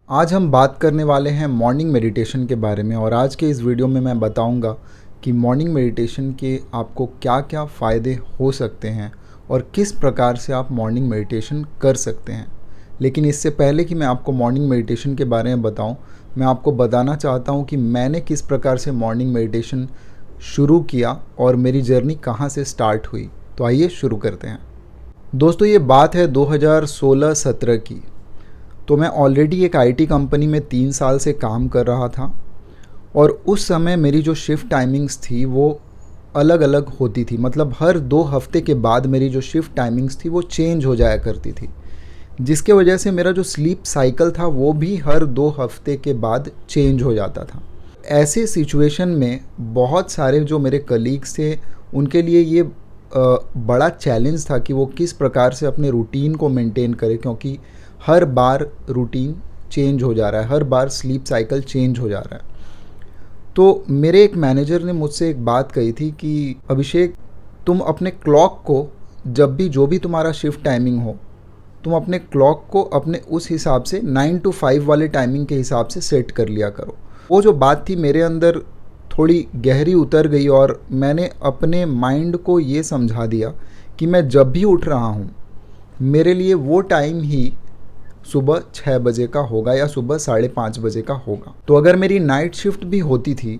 आज हम बात करने वाले हैं मॉर्निंग मेडिटेशन के बारे में। और आज के इस वीडियो में मैं बताऊंगा कि मॉर्निंग मेडिटेशन के आपको क्या क्या फ़ायदे हो सकते हैं और किस प्रकार से आप मॉर्निंग मेडिटेशन कर सकते हैं। लेकिन इससे पहले कि मैं आपको मॉर्निंग मेडिटेशन के बारे में बताऊं, मैं आपको बताना चाहता हूं कि मैंने किस प्रकार से मॉर्निंग मेडिटेशन शुरू किया और मेरी जर्नी कहां से स्टार्ट हुई। तो आइए शुरू करते हैं। दोस्तों, ये बात है 2016-17 की। तो मैं ऑलरेडी एक आईटी कंपनी में 3 साल से काम कर रहा था और उस समय मेरी जो शिफ्ट टाइमिंग्स थी वो अलग अलग होती थी। मतलब हर 2 हफ्ते के बाद मेरी जो शिफ्ट टाइमिंग्स थी वो चेंज हो जाया करती थी, जिसके वजह से मेरा जो स्लीप साइकिल था वो भी हर 2 हफ्ते के बाद चेंज हो जाता था। ऐसे सिचुएशन में बहुत सारे जो मेरे कलीग्स थे उनके लिए ये बड़ा चैलेंज था कि वो किस प्रकार से अपने रूटीन को मेंटेन करें, क्योंकि हर बार रूटीन चेंज हो जा रहा है, हर बार स्लीप साइकिल चेंज हो जा रहा है। तो मेरे एक मैनेजर ने मुझसे एक बात कही थी कि अभिषेक, तुम अपने क्लॉक को जब भी जो भी तुम्हारा शिफ्ट टाइमिंग हो, तुम अपने क्लॉक को अपने उस हिसाब से 9 to 5 वाले टाइमिंग के हिसाब से सेट कर लिया करो। वो जो बात थी मेरे अंदर थोड़ी गहरी उतर गई और मैंने अपने माइंड को ये समझा दिया कि मैं जब भी उठ रहा हूँ मेरे लिए वो टाइम ही सुबह 6 बजे का होगा या सुबह 5:30 बजे का होगा। तो अगर मेरी नाइट शिफ्ट भी होती थी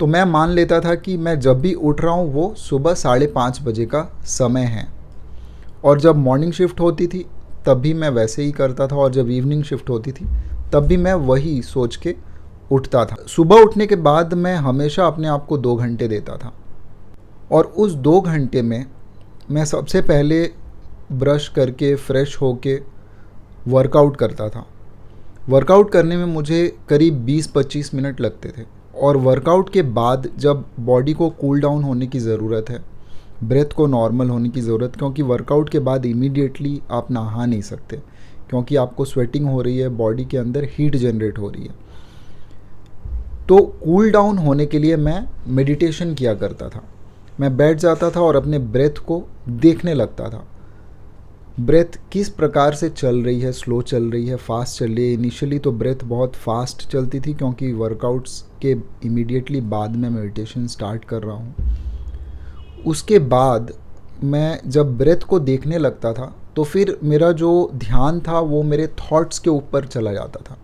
तो मैं मान लेता था कि मैं जब भी उठ रहा हूँ वो सुबह 5:30 बजे का समय है। और जब मॉर्निंग शिफ्ट होती थी तब भी मैं वैसे ही करता था, और जब इवनिंग शिफ्ट होती थी तब भी मैं वही सोच के उठता था। सुबह उठने के बाद मैं हमेशा अपने आप को 2 घंटे देता था, और उस 2 घंटे में मैं सबसे पहले ब्रश करके फ्रेश होके वर्कआउट करता था। वर्कआउट करने में मुझे करीब 20-25 मिनट लगते थे। और वर्कआउट के बाद जब बॉडी को कूल डाउन होने की ज़रूरत है, ब्रेथ को नॉर्मल होने की ज़रूरत, क्योंकि वर्कआउट के बाद इमीडिएटली आप नहा नहीं सकते, क्योंकि आपको स्वेटिंग हो रही है, बॉडी के अंदर हीट जनरेट हो रही है। तो कूल डाउन होने के लिए मैं मेडिटेशन किया करता था। मैं बैठ जाता था और अपने ब्रेथ को देखने लगता था। ब्रेथ किस प्रकार से चल रही है, स्लो चल रही है, फास्ट चल रही है। इनिशियली तो ब्रेथ बहुत फास्ट चलती थी, क्योंकि वर्कआउट्स के इमीडिएटली बाद में मेडिटेशन स्टार्ट कर रहा हूँ। उसके बाद मैं जब ब्रेथ को देखने लगता था तो फिर मेरा जो ध्यान था वो मेरे थॉट्स के ऊपर चला जाता था।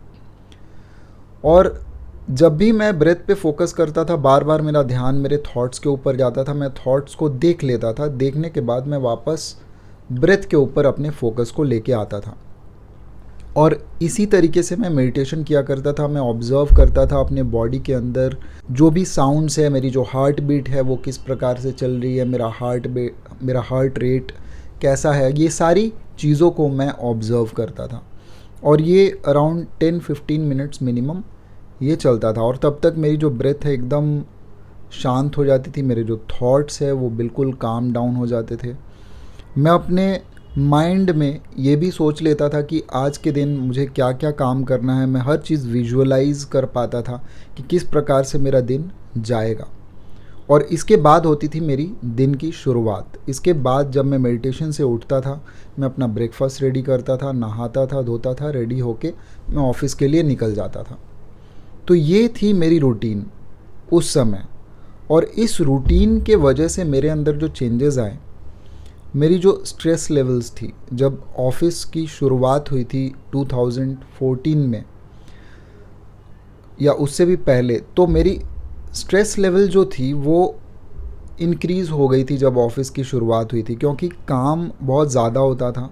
और जब भी मैं ब्रेथ पे फोकस करता था, बार बार मेरा ध्यान मेरे थॉट्स के ऊपर जाता था। मैं थॉट्स को देख लेता था, देखने के बाद मैं वापस ब्रेथ के ऊपर अपने फोकस को लेके आता था। और इसी तरीके से मैं मेडिटेशन किया करता था। मैं ऑब्ज़र्व करता था अपने बॉडी के अंदर जो भी साउंड्स है, मेरी जो हार्ट बीट है वो किस प्रकार से चल रही है, मेरा हार्ट रेट कैसा है, ये सारी चीज़ों को मैं ऑब्ज़र्व करता था। और ये अराउंड 10-15 मिनट्स मिनिमम ये चलता था। और तब तक मेरी जो ब्रेथ है एकदम शांत हो जाती थी, मेरे जो थॉट्स है वो बिल्कुल काम डाउन हो जाते थे। मैं अपने माइंड में ये भी सोच लेता था कि आज के दिन मुझे क्या क्या काम करना है। मैं हर चीज़ विजुअलाइज कर पाता था कि किस प्रकार से मेरा दिन जाएगा। और इसके बाद होती थी मेरी दिन की शुरुआत। इसके बाद जब मैं मेडिटेशन से उठता था, मैं अपना ब्रेकफास्ट रेडी करता था, नहाता था, धोता था, रेडी होके मैं ऑफिस के लिए निकल जाता था। तो ये थी मेरी रूटीन उस समय। और इस रूटीन के वजह से मेरे अंदर जो चेंजेस आए, मेरी जो स्ट्रेस लेवल्स थी, जब ऑफिस की शुरुआत हुई थी 2014 में या उससे भी पहले, तो मेरी स्ट्रेस लेवल जो थी वो इंक्रीज़ हो गई थी जब ऑफिस की शुरुआत हुई थी, क्योंकि काम बहुत ज़्यादा होता था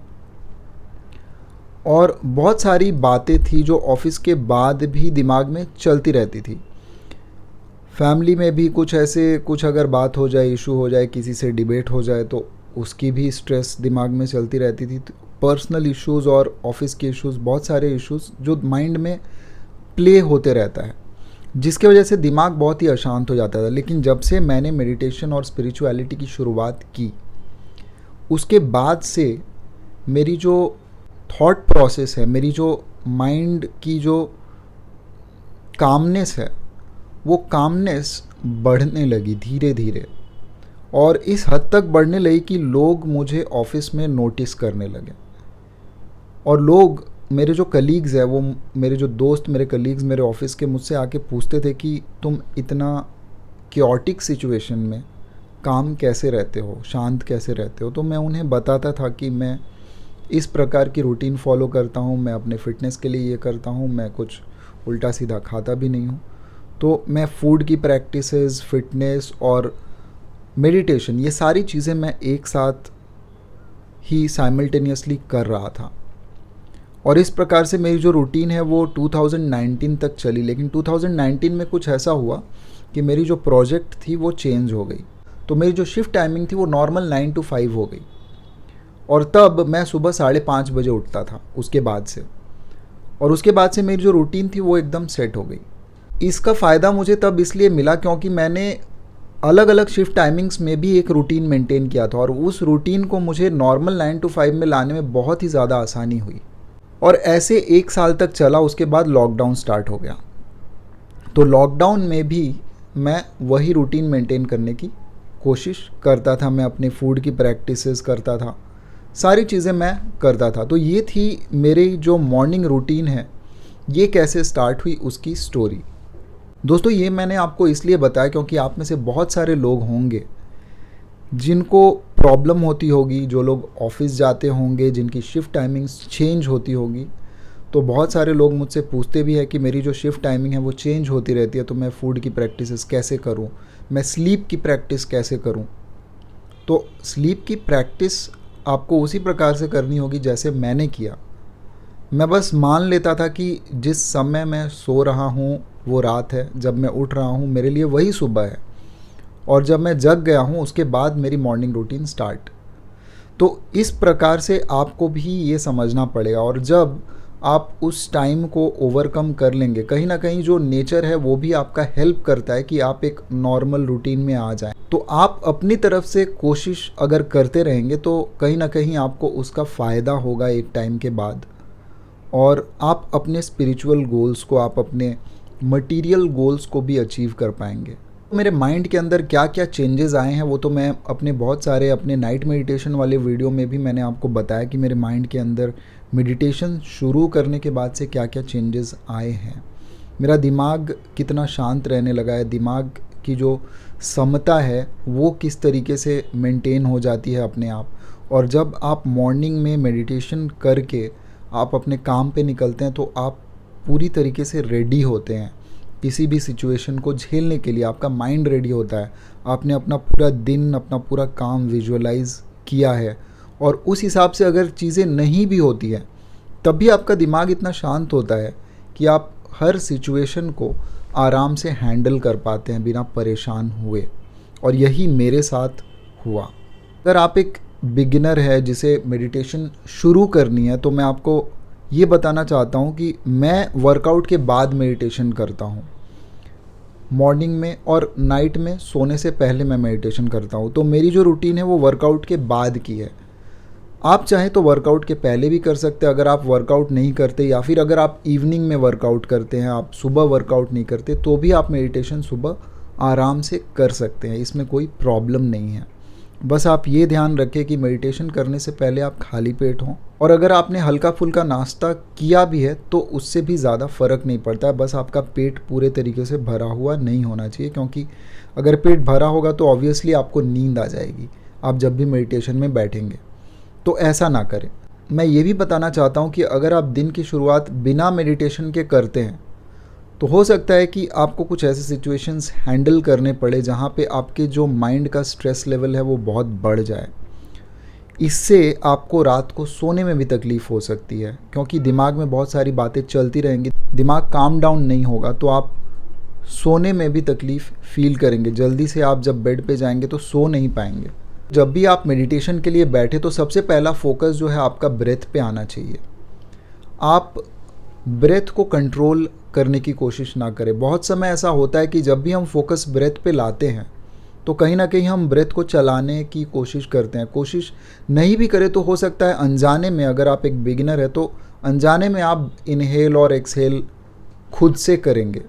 और बहुत सारी बातें थी जो ऑफिस के बाद भी दिमाग में चलती रहती थी। फैमिली में भी कुछ अगर बात हो जाए, इशू हो जाए, किसी से डिबेट हो जाए तो उसकी भी स्ट्रेस दिमाग में चलती रहती थी। पर्सनल इश्यूज़ और ऑफिस के इश्यूज़, बहुत सारे इश्यूज़ जो माइंड में प्ले होते रहता है, जिसके वजह से दिमाग बहुत ही अशांत हो जाता था। लेकिन जब से मैंने मेडिटेशन और स्पिरिचुअलिटी की शुरुआत की, उसके बाद से मेरी जो थॉट प्रोसेस है, मेरी जो माइंड की जो कामनेस है, वो कामनेस बढ़ने लगी धीरे धीरे। और इस हद तक बढ़ने लगी कि लोग मुझे ऑफिस में नोटिस करने लगे। और लोग मेरे जो कलीग्स है वो, मेरे जो दोस्त, मेरे कलीग्स मेरे ऑफिस के मुझसे आके पूछते थे कि तुम इतना क्योटिक सिचुएशन में काम कैसे रहते हो, शांत कैसे रहते हो। तो मैं उन्हें बताता था कि मैं इस प्रकार की रूटीन फॉलो करता हूँ, मैं अपने फ़िटनेस के लिए ये करता हूँ, मैं कुछ उल्टा सीधा खाता भी नहीं हूँ। तो मैं फूड की प्रैक्टिसेस, फिटनेस और मेडिटेशन, ये सारी चीज़ें मैं एक साथ ही साइमल्टेनियसली कर रहा था। और इस प्रकार से मेरी जो रूटीन है वो 2019 तक चली। लेकिन 2019 में कुछ ऐसा हुआ कि मेरी जो प्रोजेक्ट थी वो चेंज हो गई। तो मेरी जो शिफ्ट टाइमिंग थी वो नॉर्मल 9 to 5 हो गई, और तब मैं सुबह 5:30 बजे उठता था उसके बाद से। और उसके बाद से मेरी जो रूटीन थी वो एकदम सेट हो गई। इसका फ़ायदा मुझे तब इसलिए मिला क्योंकि मैंने अलग अलग शिफ्ट टाइमिंग्स में भी एक रूटीन मेंटेन किया था, और उस रूटीन को मुझे नॉर्मल 9 to 5 में लाने में बहुत ही ज़्यादा आसानी हुई। और ऐसे 1 साल तक चला। उसके बाद लॉकडाउन स्टार्ट हो गया। तो लॉकडाउन में भी मैं वही रूटीन मेंटेन करने की कोशिश करता था। मैं अपने फूड की प्रैक्टिसेस करता था, सारी चीज़ें मैं करता था। तो ये थी मेरी जो मॉर्निंग रूटीन है, ये कैसे स्टार्ट हुई उसकी स्टोरी। दोस्तों, ये मैंने आपको इसलिए बताया क्योंकि आप में से बहुत सारे लोग होंगे जिनको प्रॉब्लम होती होगी, जो लोग ऑफिस जाते होंगे, जिनकी शिफ्ट टाइमिंग्स चेंज होती होगी। तो बहुत सारे लोग मुझसे पूछते भी हैं कि मेरी जो शिफ्ट टाइमिंग है वो चेंज होती रहती है, तो मैं फूड की प्रैक्टिसेस कैसे करूं, मैं स्लीप की प्रैक्टिस कैसे करूं। तो स्लीप की प्रैक्टिस आपको उसी प्रकार से करनी होगी जैसे मैंने किया। मैं बस मान लेता था कि जिस समय मैं सो रहा हूँ वो रात है, जब मैं उठ रहा हूँ मेरे लिए वही सुबह है, और जब मैं जग गया हूँ उसके बाद मेरी मॉर्निंग रूटीन स्टार्ट। तो इस प्रकार से आपको भी ये समझना पड़ेगा। और जब आप उस टाइम को ओवरकम कर लेंगे, कहीं ना कहीं जो नेचर है वो भी आपका हेल्प करता है कि आप एक नॉर्मल रूटीन में आ जाएं। तो आप अपनी तरफ से कोशिश अगर करते रहेंगे तो कहीं ना कहीं आपको उसका फ़ायदा होगा एक टाइम के बाद, और आप अपने स्पिरिचुअल गोल्स को, आप अपने मटेरियल गोल्स को भी अचीव कर पाएंगे। मेरे माइंड के अंदर क्या क्या चेंजेस आए हैं वो तो मैं अपने बहुत सारे अपने नाइट मेडिटेशन वाले वीडियो में भी मैंने आपको बताया कि मेरे माइंड के अंदर मेडिटेशन शुरू करने के बाद से क्या क्या चेंजेस आए हैं। मेरा दिमाग कितना शांत रहने लगा है, दिमाग की जो समता है वो किस तरीके से मेंटेन हो जाती है अपने आप। और जब आप मॉर्निंग में मेडिटेशन करके आप अपने काम पे निकलते हैं तो आप पूरी तरीके से रेडी होते हैं किसी भी सिचुएशन को झेलने के लिए। आपका माइंड रेडी होता है, आपने अपना पूरा दिन, अपना पूरा काम विजुअलाइज किया है, और उस हिसाब से अगर चीज़ें नहीं भी होती हैं तब भी आपका दिमाग इतना शांत होता है कि आप हर सिचुएशन को आराम से हैंडल कर पाते हैं बिना परेशान हुए। और यही मेरे साथ हुआ। अगर आप एक बिगिनर है जिसे मेडिटेशन शुरू करनी है तो मैं आपको ये बताना चाहता हूँ कि मैं वर्कआउट के बाद मेडिटेशन करता हूँ। मॉर्निंग में और नाइट में सोने से पहले मैं मेडिटेशन करता हूँ। तो मेरी जो रूटीन है वो वर्कआउट के बाद की है। आप चाहें तो वर्कआउट के पहले भी कर सकते हैं, अगर आप वर्कआउट नहीं करते, या फिर अगर आप इवनिंग में वर्कआउट करते हैं, आप सुबह वर्कआउट नहीं करते, तो भी आप मेडिटेशन सुबह आराम से कर सकते हैं। इसमें कोई प्रॉब्लम नहीं है। बस आप ये ध्यान रखें कि मेडिटेशन करने से पहले आप खाली पेट हों, और अगर आपने हल्का फुल्का नाश्ता किया भी है तो उससे भी ज़्यादा फ़र्क नहीं पड़ता है। बस आपका पेट पूरे तरीके से भरा हुआ नहीं होना चाहिए, क्योंकि अगर पेट भरा होगा तो ऑब्वियसली आपको नींद आ जाएगी आप जब भी मेडिटेशन में बैठेंगे। तो ऐसा ना करें। मैं ये भी बताना चाहता हूँ कि अगर आप दिन की शुरुआत बिना मेडिटेशन के करते हैं तो हो सकता है कि आपको कुछ ऐसे सिचुएशंस हैंडल करने पड़े जहाँ पे आपके जो माइंड का स्ट्रेस लेवल है वो बहुत बढ़ जाए। इससे आपको रात को सोने में भी तकलीफ़ हो सकती है, क्योंकि दिमाग में बहुत सारी बातें चलती रहेंगी, दिमाग काम डाउन नहीं होगा तो आप सोने में भी तकलीफ़ फील करेंगे। जल्दी से आप जब बेड पे जाएंगे तो सो नहीं पाएंगे। जब भी आप मेडिटेशन के लिए बैठे तो सबसे पहला फोकस जो है आपका ब्रेथ पे आना चाहिए। आप ब्रेथ को कंट्रोल करने की कोशिश ना करें। बहुत समय ऐसा होता है कि जब भी हम फोकस ब्रेथ पे लाते हैं तो कहीं ना कहीं हम ब्रेथ को चलाने की कोशिश करते हैं। कोशिश नहीं भी करें तो हो सकता है अनजाने में, अगर आप एक बिगिनर है तो अनजाने में आप इनहेल और एक्सहेल खुद से करेंगे,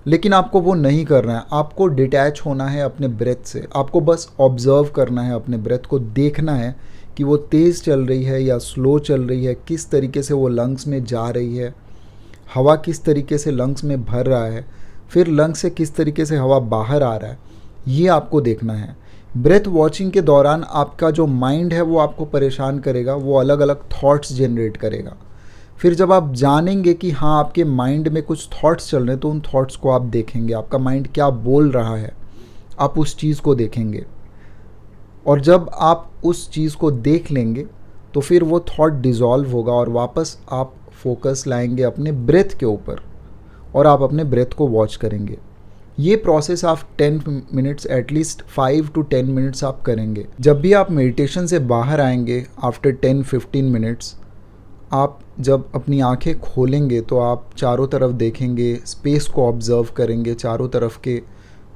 लेकिन आपको वो नहीं करना है। आपको डिटैच होना है अपने ब्रेथ से। आपको बस ऑब्जर्व करना है अपने ब्रेथ को, देखना है कि वो तेज़ चल रही है या स्लो चल रही है, किस तरीके से वो लंग्स में जा रही है, हवा किस तरीके से लंग्स में भर रहा है, फिर लंग्स से किस तरीके से हवा बाहर आ रहा है, ये आपको देखना है। ब्रेथ वॉचिंग के दौरान आपका जो माइंड है वो आपको परेशान करेगा, वो अलग अलग थॉट्स जनरेट करेगा। फिर जब आप जानेंगे कि हाँ आपके माइंड में कुछ थॉट्स चल रहे हैं, तो उन थॉट्स को आप देखेंगे, आपका माइंड क्या बोल रहा है, आप उस चीज़ को देखेंगे। और जब आप उस चीज़ को देख लेंगे तो फिर वो थॉट डिज़ोल्व होगा और वापस आप फोकस लाएंगे अपने ब्रेथ के ऊपर और आप अपने ब्रेथ को वॉच करेंगे। ये प्रोसेस आप 10 मिनट्स, एटलीस्ट 5 to 10 मिनट्स आप करेंगे। जब भी आप मेडिटेशन से बाहर आएंगे आफ्टर 10-15 मिनट्स, आप जब अपनी आंखें खोलेंगे तो आप चारों तरफ देखेंगे, स्पेस को ऑब्ज़र्व करेंगे, चारों तरफ के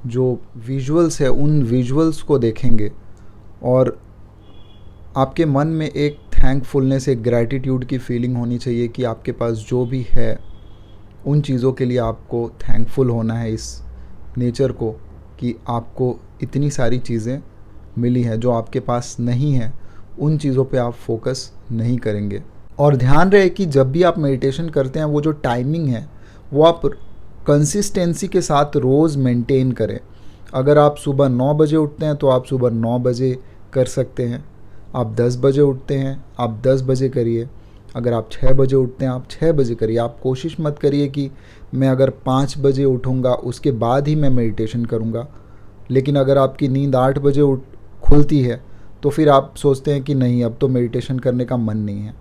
जो विजुअल्स है उन विजुअल्स को देखेंगे और आपके मन में एक थैंकफुलनेस, एक ग्रैटिट्यूड की फीलिंग होनी चाहिए कि आपके पास जो भी है उन चीज़ों के लिए आपको थैंकफुल होना है, इस नेचर को, कि आपको इतनी सारी चीज़ें मिली हैं। जो आपके पास नहीं है उन चीज़ों पे आप फोकस नहीं करेंगे। और ध्यान रहे कि जब भी आप मेडिटेशन करते हैं वो जो टाइमिंग है वो आप कंसिस्टेंसी के साथ रोज़ मेंटेन करें। अगर आप सुबह 9 बजे उठते हैं तो आप सुबह 9 बजे कर सकते हैं। आप 10 बजे उठते हैं, आप 10 बजे करिए। अगर आप 6 बजे उठते हैं, आप 6 बजे करिए। आप कोशिश मत करिए कि मैं अगर 5 बजे उठूँगा उसके बाद ही मैं मेडिटेशन करूँगा। लेकिन अगर आपकी नींद 8 बजे खुलती है तो फिर आप सोचते हैं कि नहीं, अब तो मेडिटेशन करने का मन नहीं है।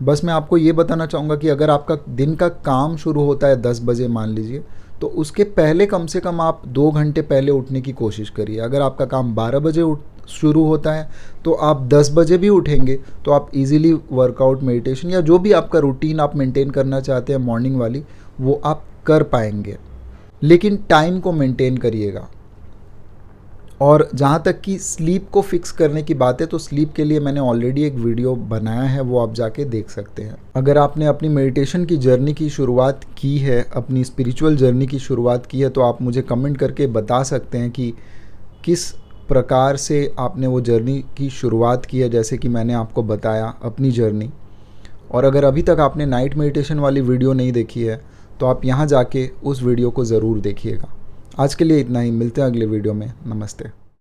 बस मैं आपको ये बताना चाहूँगा कि अगर आपका दिन का काम शुरू होता है 10 बजे मान लीजिए, तो उसके पहले कम से कम आप 2 घंटे पहले उठने की कोशिश करिए। अगर आपका काम 12 बजे शुरू होता है तो आप 10 बजे भी उठेंगे तो आप इजीली वर्कआउट, मेडिटेशन या जो भी आपका रूटीन आप मेंटेन करना चाहते हैं मॉर्निंग वाली, वो आप कर पाएंगे। लेकिन टाइम को मेंटेन करिएगा। और जहाँ तक कि स्लीप को फिक्स करने की बात है, तो स्लीप के लिए मैंने ऑलरेडी एक वीडियो बनाया है, वो आप जाके देख सकते हैं। अगर आपने अपनी मेडिटेशन की जर्नी की शुरुआत की है, अपनी स्पिरिचुअल जर्नी की शुरुआत की है, तो आप मुझे कमेंट करके बता सकते हैं कि किस प्रकार से आपने वो जर्नी की शुरुआत की है, जैसे कि मैंने आपको बताया अपनी जर्नी। और अगर अभी तक आपने नाइट मेडिटेशन वाली वीडियो नहीं देखी है तो आप यहाँ जाके उस वीडियो को ज़रूर देखिएगा। आज के लिए इतना ही, मिलते हैं अगले वीडियो में। नमस्ते।